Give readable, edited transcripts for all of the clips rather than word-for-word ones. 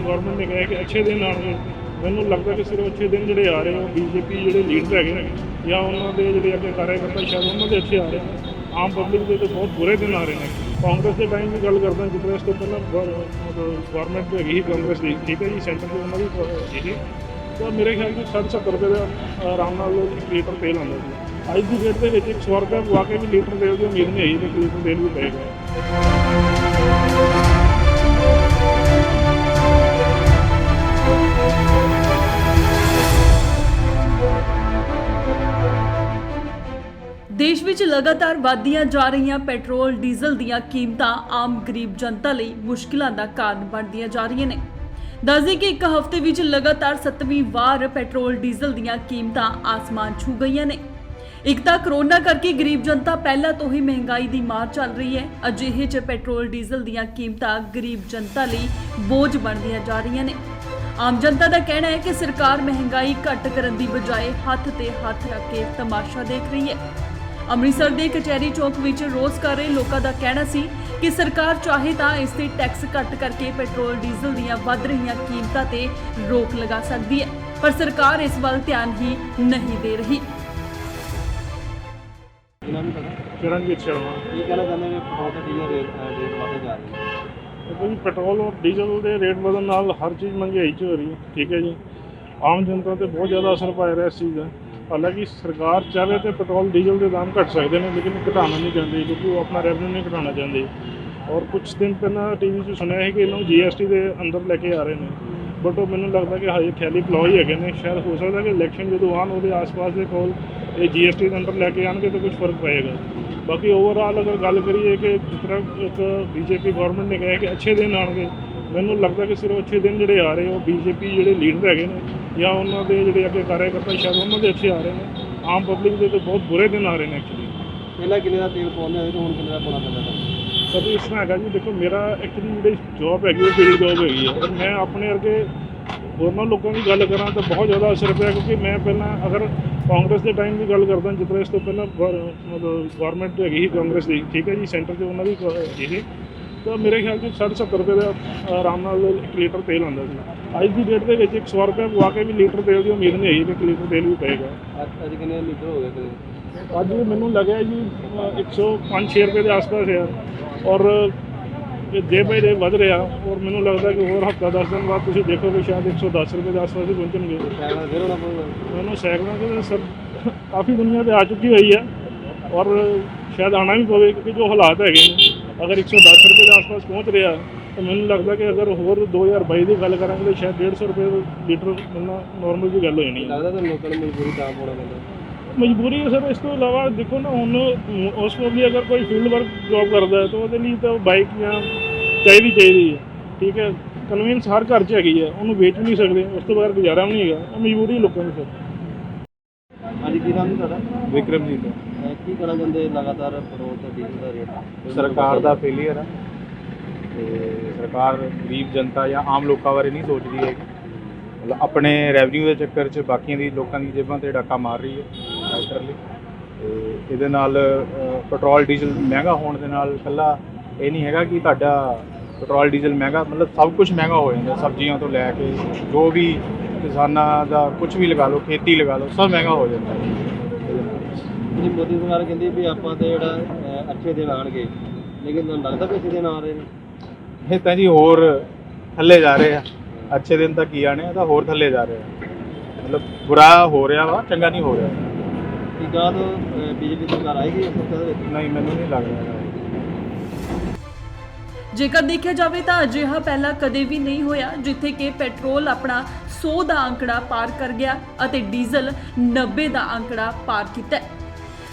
Government ने कहा कि अच्छे दिन आने, मैनूं लगता कि सिर्फ अच्छे दिन ਜਿਹੜੇ ਆ ਰਹੇ ਉਹ बीजेपी ਜਿਹੜੇ ਲੀਡਰ ਹੈਗੇ ਨੇ ਜਾਂ ਉਹਨਾਂ ਦੇ ਜਿਹੜੇ ਅੱਗੇ ਕਾਰਜਕਰਤਾ ਸ਼ਾਇਦ ਉਹਨਾਂ ਦੇ ਅੱਛੇ ਆ ਰਹੇ ਨੇ। ਆਮ ਪਬਲਿਕ ਦੇ ਤਾਂ ਬਹੁਤ ਬੁਰੇ ਦਿਨ ਆ ਰਹੇ ਨੇ। ਕਾਂਗਰਸ ਦੇ ਟਾਈਮ ਦੀ ਗੱਲ ਕਰਦਾ, ਜਿੱਦਾਂ ਇਸ ਤੋਂ ਪਹਿਲਾਂ ਗਵਰਨਮੈਂਟ ਹੈਗੀ ਸੀ ਕਾਂਗਰਸ ਦੀ, ਠੀਕ ਹੈ ਜੀ, ਸੈਂਟਰ 'ਚ ਉਹਨਾਂ ਦੀ ਇਹ ਤਾਂ ਮੇਰੇ ਖਿਆਲ 'ਚ 60-70 ਰੁਪਏ ਦਾ ਆਰਾਮ ਨਾਲ ਇੱਕ ਲੀਟਰ ਤੇਲ ਆਉਂਦਾ ਸੀ। ਅੱਜ ਦੀ ਡੇਟ ਦੇ ਵਿੱਚ 100 ਰੁਪਏ ਪਵਾ ਕੇ ਵੀ ਲੀਟਰ ਤੇਲ ਦੀ ਉਮੀਦ ਨਹੀਂ ਹੈਗੀ ਕਿ ਲੀਟਰ ਤੇਲ ਵੀ ਪਏਗਾ। ਦੇਸ਼ ਵਿੱਚ ਲਗਾਤਾਰ ਵਧਦੀਆਂ ਜਾ ਰਹੀਆਂ ਪੈਟਰੋਲ ਡੀਜ਼ਲ ਦੀਆਂ ਕੀਮਤਾਂ ਆਮ ਗਰੀਬ ਜਨਤਾ ਲਈ ਮੁਸ਼ਕਿਲਾਂ ਦਾ ਕਾਰਨ ਬਣਦੀਆਂ ਜਾ ਰਹੀਆਂ ਨੇ। ਦੱਸਦੇ ਕਿ ਇੱਕ ਹਫ਼ਤੇ ਵਿੱਚ ਲਗਾਤਾਰ 7ਵੀਂ ਵਾਰ ਪੈਟਰੋਲ ਡੀਜ਼ਲ ਦੀਆਂ ਕੀਮਤਾਂ ਆਸਮਾਨ ਛੂ ਗਈਆਂ ਨੇ। ਇੱਕ ਤਾਂ ਕਰੋਨਾ ਕਰਕੇ ਗਰੀਬ ਜਨਤਾ ਪਹਿਲਾਂ ਤੋਂ ਹੀ ਮਹਿੰਗਾਈ ਦੀ ਮਾਰ ਚੱਲ ਰਹੀ ਹੈ। ਅਜਿਹੇ 'ਚ ਪੈਟਰੋਲ ਡੀਜ਼ਲ ਦੀਆਂ ਕੀਮਤਾਂ ਗਰੀਬ ਜਨਤਾ ਲਈ ਬੋਝ ਬਣਦੀਆਂ ਜਾ ਰਹੀਆਂ ਨੇ। ਆਮ ਜਨਤਾ ਦਾ ਕਹਿਣਾ ਹੈ ਕਿ ਸਰਕਾਰ ਮਹਿੰਗਾਈ ਘੱਟ ਕਰਨ ਦੀ ਬਜਾਏ ਹੱਥ ਤੇ ਹੱਥ ਰੱਖ ਕੇ ਤਮਾਸ਼ਾ ਦੇਖ ਰਹੀ ਹੈ। ਅੰਮ੍ਰਿਤਸਰ ਦੇ ਕਚਹਿਰੀ ਚੌਕ ਵਿੱਚ ਰੋਸ ਕਰ ਰਹੇ ਲੋਕਾਂ ਦਾ ਕਹਿਣਾ ਸੀ ਕਿ ਸਰਕਾਰ ਚਾਹੇ ਤਾਂ ਇਸ ਤੇ ਟੈਕਸ ਘੱਟ ਕਰਕੇ ਪੈਟਰੋਲ ਡੀਜ਼ਲ ਦੀਆਂ ਵੱਧ ਰਹੀਆਂ ਕੀਮਤਾਂ ਤੇ ਰੋਕ ਲਗਾ ਸਕਦੀ ਹੈ, ਪਰ ਸਰਕਾਰ ਇਸ ਵੱਲ ਧਿਆਨ ਹੀ ਨਹੀਂ ਦੇ ਰਹੀ। ਚਰਨਜੀਤ ਸ਼ਰਮਾ ਇਹ ਕਹਿਣਾ ਚਾਹੁੰਦੇ ਨੇ ਪੈਟਰੋਲ ਤੇ ਡੀਜ਼ਲ ਰੇਟ ਵਧਦੇ ਜਾ ਰਹੇ ਨੇ। ਦੇਖੋ ਜੀ, ਪੈਟਰੋਲ ਔਰ ਡੀਜ਼ਲ ਦੇ ਰੇਟ ਵਧਣ ਨਾਲ ਹਰ ਚੀਜ਼ ਮਹਿੰਗਾਈ 'ਚ ਹੋ ਰਹੀ ਹੈ, ਠੀਕ ਹੈ ਜੀ। ਆਮ ਜਨਤਾ 'ਤੇ ਬਹੁਤ ਜ਼ਿਆਦਾ ਅਸਰ ਪੈ ਰਿਹਾ ਇਸ ਚੀਜ਼ ਦਾ। ਹਾਲਾਂਕਿ ਸਰਕਾਰ ਚਾਹੇ ਤਾਂ ਪੈਟਰੋਲ ਡੀਜ਼ਲ ਦੇ ਦਾਮ ਘੱਟ ਸਕਦੇ ਨੇ, ਲੇਕਿਨ ਘਟਾਉਣਾ ਨਹੀਂ ਚਾਹੁੰਦੇ ਕਿਉਂਕਿ ਉਹ ਆਪਣਾ ਰੈਵਨਿਊ ਨਹੀਂ ਘਟਾਉਣਾ ਚਾਹੁੰਦੇ। ਔਰ ਕੁਝ ਦਿਨ ਪਹਿਲਾਂ ਟੀਵੀ 'ਚ ਸੁਣਿਆ ਹੈ ਕਿ ਇਹਨੂੰ GST ਦੇ ਅੰਦਰ ਲੈ ਕੇ ਆ ਰਹੇ ਨੇ, ਬਟ ਉਹ ਮੈਨੂੰ ਲੱਗਦਾ ਕਿ ਹਜੇ ਖਿਆਲੀ ਪਲਾਓ ਹੀ ਹੈਗੇ ਨੇ। ਸ਼ਾਇਦ ਹੋ ਸਕਦਾ ਕਿ ਇਲੈਕਸ਼ਨ ਜਦੋਂ ਆਉਣ ਉਹਦੇ ਆਸ-ਪਾਸ ਦੇ ਕੋਲ ਇਹ GST ਦੇ ਅੰਦਰ ਲੈ ਕੇ ਆਉਣਗੇ ਤਾਂ ਕੁਝ ਫਰਕ ਪਏਗਾ। ਬਾਕੀ ਓਵਰਆਲ ਅਗਰ ਗੱਲ ਕਰੀਏ ਕਿ ਜਿਸ ਤਰ੍ਹਾਂ ਇੱਕ BJP ਗਵਰਨਮੈਂਟ ਨੇ ਕਿਹਾ ਕਿ ਅੱਛੇ ਦਿਨ ਆਉਣਗੇ, ਮੈਨੂੰ ਲੱਗਦਾ ਕਿ ਸਿਰਫ ਅੱਛੇ ਦਿਨ ਜਿਹੜੇ ਆ ਰਹੇ ਉਹ BJP ਜਿਹੜੇ ਲੀਡਰ ਹੈਗੇ ਨੇ ਜਾਂ ਉਹਨਾਂ ਦੇ ਜਿਹੜੇ ਅੱਗੇ ਕਾਰਜਕਰਤਾ ਸ਼ਾਇਦ ਉਹਨਾਂ ਦੇ ਅੱਛੇ ਆ ਰਹੇ ਨੇ। ਆਮ ਪਬਲਿਕ ਦੇ ਤਾਂ ਬਹੁਤ ਬੁਰੇ ਦਿਨ ਆ ਰਹੇ ਨੇ ਐਕਚੁਅਲੀ। ਪਹਿਲਾਂ ਕਿੰਨੇ ਦਾ ਤੇਲ ਪਾਉਂਦੇ ਹੋਏ ਤੇ ਹੁਣ ਕਿੰਨੇ ਦਾ ਪਾਉਣਾ ਪੈਂਦਾ? ਸਰ ਇਸ ਤਰ੍ਹਾਂ ਹੈਗਾ ਜੀ, ਦੇਖੋ ਮੇਰਾ ਐਕਚੁਅਲੀ ਜਿਹੜੀ ਜੋਬ ਹੈਗੀ ਉਹ ਫੀਲਡ ਜੋਬ ਹੈਗੀ ਹੈ, ਔਰ ਮੈਂ ਆਪਣੇ ਵਰਗੇ ਹੋਰਨਾਂ ਲੋਕਾਂ ਦੀ ਗੱਲ ਕਰਾਂ ਤਾਂ ਬਹੁਤ ਜ਼ਿਆਦਾ ਅਸਰ ਪਿਆ ਕਿਉਂਕਿ ਮੈਂ ਪਹਿਲਾਂ ਅਗਰ ਕਾਂਗਰਸ ਦੇ ਟਾਈਮ ਦੀ ਗੱਲ ਕਰਦਾ, ਜਿੱਦਾਂ ਇਸ ਤੋਂ ਪਹਿਲਾਂ ਗਵਰਨਮੈਂਟ ਹੈਗੀ ਸੀ ਕਾਂਗਰਸ ਦੀ, ਠੀਕ ਹੈ ਜੀ, ਸੈਂਟਰ 'ਚ ਉਹਨਾਂ ਦੀ ਇਹ ਤਾਂ ਮੇਰੇ ਖਿਆਲ 'ਚ 60-70 ਰੁਪਏ ਦਾ ਆਰਾਮ ਨਾਲ ਇੱਕ ਲੀਟਰ ਤੇਲ ਆਉਂਦਾ ਸੀ। ਅੱਜ ਦੀ ਡੇਟ ਦੇ ਵਿੱਚ 100 ਰੁਪਏ ਪਵਾ ਕੇ ਵੀ ਲੀਟਰ ਤੇਲ ਦੀ ਉਮੀਦ ਨਹੀਂ ਹੈਗੀ ਕਿ ਇੱਕ ਲੀਟਰ ਤੇਲ ਵੀ ਪਏਗਾ। ਅੱਜ ਕਿੰਨੇ ਲੀਟਰ ਹੋ ਗਏ? ਅੱਜ ਮੈਨੂੰ ਲੱਗਿਆ ਜੀ 105-6 ਰੁਪਏ ਦੇ ਆਸ-ਪਾਸ ਹੈ, ਔਰ ਡੇ ਬਾਈ ਡੇ ਵੱਧ ਰਿਹਾ। ਔਰ ਮੈਨੂੰ ਲੱਗਦਾ ਕਿ ਹੋਰ ਹਫ਼ਤਾ 10 ਦਿਨ ਬਾਅਦ ਤੁਸੀਂ ਦੇਖੋਗੇ ਸ਼ਾਇਦ 110 ਰੁਪਏ ਦੇ ਆਸ-ਪਾਸ ਹੀ ਪਹੁੰਚਣਗੇ। ਸਾਈਕਲਾਂ ਫਿਰ ਹੋਣਾ ਪਊਗਾ ਮੈਨੂੰ ਸਾਈਕਲਾਂ 'ਤੇ ਸਰ ਕਾਫੀ ਦੁਨੀਆ 'ਤੇ ਆ ਚੁੱਕੀ ਹੋਈ ਹੈ ਔਰ ਸ਼ਾਇਦ ਆਉਣਾ ਵੀ ਪਵੇ ਕਿਉਂਕਿ ਜੋ ਹਾਲਾਤ ਹੈਗੇ ਨੇ, ਅਗਰ 110 ਰੁਪਏ ਦੇ ਆਸ-ਪਾਸ ਪਹੁੰਚ ਰਿਹਾ ਤਾਂ ਮੈਨੂੰ ਲੱਗਦਾ ਕਿ ਅਗਰ ਹੋਰ 2022 ਦੀ ਗੱਲ ਕਰਾਂਗੇ ਤਾਂ ਸ਼ਾਇਦ 150 ਰੁਪਏ ਲੀਟਰ ਮਿਲਣਾ ਨੋਰਮਲ ਜਿਹੀ ਗੱਲ ਹੋ ਜਾਣੀ ਹੈ। ਲੱਗਦਾ ਤੁਹਾਨੂੰ ਲੋਕਾਂ ਨੂੰ ਮਜਬੂਰੀ ਤਾਂ ਪਾਉਣਾ ਪੈਂਦਾ? ਮਜਬੂਰੀ ਹੈ ਸਰ। ਇਸ ਤੋਂ ਇਲਾਵਾ ਦੇਖੋ ਨਾ, ਹੁਣ ਉਸ ਤੋਂ ਵੀ ਅਗਰ ਕੋਈ ਫੀਲਡ ਵਰਕ ਜੋਬ ਕਰਦਾ ਹੈ ਤਾਂ ਉਹਦੇ ਲਈ ਤਾਂ ਬਾਈਕ ਜਾਂ ਚਾਹੀਦੀ ਹੈ, ਠੀਕ ਹੈ। ਕਨਵੀਨਸ ਹਰ ਘਰ 'ਚ ਹੈਗੀ ਹੈ, ਉਹਨੂੰ ਵੇਚ ਵੀ ਨਹੀਂ ਸਕਦੇ, ਉਸ ਤੋਂ ਬਗੈਰ ਗੁਜ਼ਾਰਾ ਵੀ ਨਹੀਂ ਹੈਗਾ। ਉਹ ਮਜਬੂਰੀ ਲੋਕਾਂ ਦੀ ਸਰ। ਹਾਂਜੀ, ਕੀ ਨਾਮ ਜੀ ਤੁਹਾਡਾ? ਵਿਕਰਮਜੀਤ ਕੀ ਕਹਿਣਾ ਚਾਹੁੰਦੇ ਲਗਾਤਾਰ ਪੈਟਰੋਲ ਤੇ ਡੀਜ਼ਲ ਦਾ ਰੇਟ? ਸਰਕਾਰ ਦਾ ਫੇਲੀਅਰ ਹੈ ਤੇ ਸਰਕਾਰ ਗਰੀਬ ਜਨਤਾ ਜਾਂ ਆਮ ਲੋਕਾਂ ਬਾਰੇ ਨਹੀਂ ਸੋਚਦੀ ਹੈਗੀ। ਮਤਲਬ ਆਪਣੇ ਰੈਵਨਿਊ ਦੇ ਚੱਕਰ 'ਚ ਬਾਕੀਆਂ ਦੀ ਲੋਕਾਂ ਦੀ ਜੇਬਾਂ 'ਤੇ ਡਾਕਾ ਮਾਰ ਰਹੀ ਹੈ ਲਿਟਰਲੀ। ਤੇ ਇਹਦੇ ਨਾਲ ਪੈਟਰੋਲ ਡੀਜ਼ਲ ਮਹਿੰਗਾ ਹੋਣ ਦੇ ਨਾਲ ਇਕੱਲਾ ਇਹ ਨਹੀਂ ਹੈਗਾ ਕਿ ਤੁਹਾਡਾ ਪੈਟਰੋਲ ਡੀਜ਼ਲ ਮਹਿੰਗਾ, ਮਤਲਬ ਸਭ ਕੁਝ ਮਹਿੰਗਾ ਹੋ ਜਾਂਦਾ। ਸਬਜ਼ੀਆਂ ਤੋਂ ਲੈ ਕੇ ਜੋ ਵੀ ਕਿਸਾਨਾਂ ਦਾ ਕੁਝ ਵੀ ਲਗਾ ਲਓ, ਖੇਤੀ ਲਗਾ ਲਓ, ਸਭ ਮਹਿੰਗਾ ਹੋ ਜਾਂਦਾ ਹੈ। ਜੀ ਮੋਦੀ ਸਰਕਾਰ ਕਹਿੰਦੀ ਵੀ ਆਪਾਂ ਤੇ ਜਿਹੜਾ ਅੱਛੇ ਦਿਨ ਆਉਣਗੇ, ਲੇਕਿਨ ਤੁਹਾਨੂੰ ਲੱਗਦਾ ਕਿ ਅੱਛੇ ਦਿਨ ਆ ਰਹੇ ਨੇ? ਇਹ ਤਾਂ ਜੀ ਹੋਰ ਥੱਲੇ ਜਾ ਰਹੇ ਆ। ਅੱਛੇ ਦਿਨ ਤਾਂ ਕੀ ਆਣੇ ਆ, ਤਾਂ ਹੋਰ ਥੱਲੇ ਜਾ ਰਹੇ ਆ। ਮਤਲਬ ਬੁਰਾ ਹੋ ਰਿਹਾ ਵਾ, ਚੰਗਾ ਨਹੀਂ ਹੋ ਰਿਹਾ। ਕੀ ਬਾਅਦ BJP ਸਰਕਾਰ ਆਏਗੀ ਇਸ ਹਫ਼ਤੇ ਦੇ ਵਿੱਚ? ਨਹੀਂ, ਮੈਨੂੰ ਨਹੀਂ ਲੱਗ ਰਿਹਾ। ਜੇਕਰ ਦੇਖਿਆ ਜਾਵੇ ਤਾਂ ਅਜਿਹਾ ਪਹਿਲਾਂ ਕਦੇ ਵੀ ਨਹੀਂ ਹੋਇਆ ਜਿੱਥੇ ਕਿ ਪੈਟਰੋਲ ਆਪਣਾ 100 ਦਾ ਅੰਕੜਾ ਪਾਰ ਕਰ ਗਿਆ ਅਤੇ ਡੀਜ਼ਲ 90 ਦਾ ਅੰਕੜਾ ਪਾਰ ਕੀਤਾ।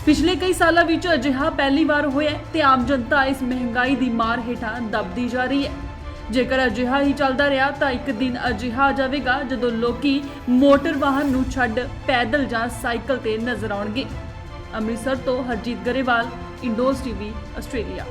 ਪਿਛਲੇ ਕਈ ਸਾਲਾਂ ਵਿੱਚ ਅਜਿਹਾ ਪਹਿਲੀ ਵਾਰ ਹੋਇਆ ਤੇ ਆਮ ਜਨਤਾ ਇਸ ਮਹਿੰਗਾਈ ਦੀ ਮਾਰ ਹੇਠਾਂ ਦਬਦੀ ਜਾ ਰਹੀ ਹੈ। ਜੇਕਰ ਅਜਿਹਾ ਹੀ ਚੱਲਦਾ ਰਿਹਾ ਤਾਂ ਇੱਕ ਦਿਨ ਅਜਿਹਾ ਆ ਜਾਵੇਗਾ ਜਦੋਂ ਲੋਕੀ ਮੋਟਰ ਵਾਹਨ ਨੂੰ ਛੱਡ ਪੈਦਲ ਜਾਂ ਸਾਈਕਲ ਤੇ ਨਜ਼ਰ ਆਉਣਗੇ। ਅੰਮ੍ਰਿਤਸਰ ਤੋਂ ਹਰਜੀਤ ਗਰੇਵਾਲ, ਇੰਡੋਜ਼ TV, ਆਸਟ੍ਰੇਲੀਆ।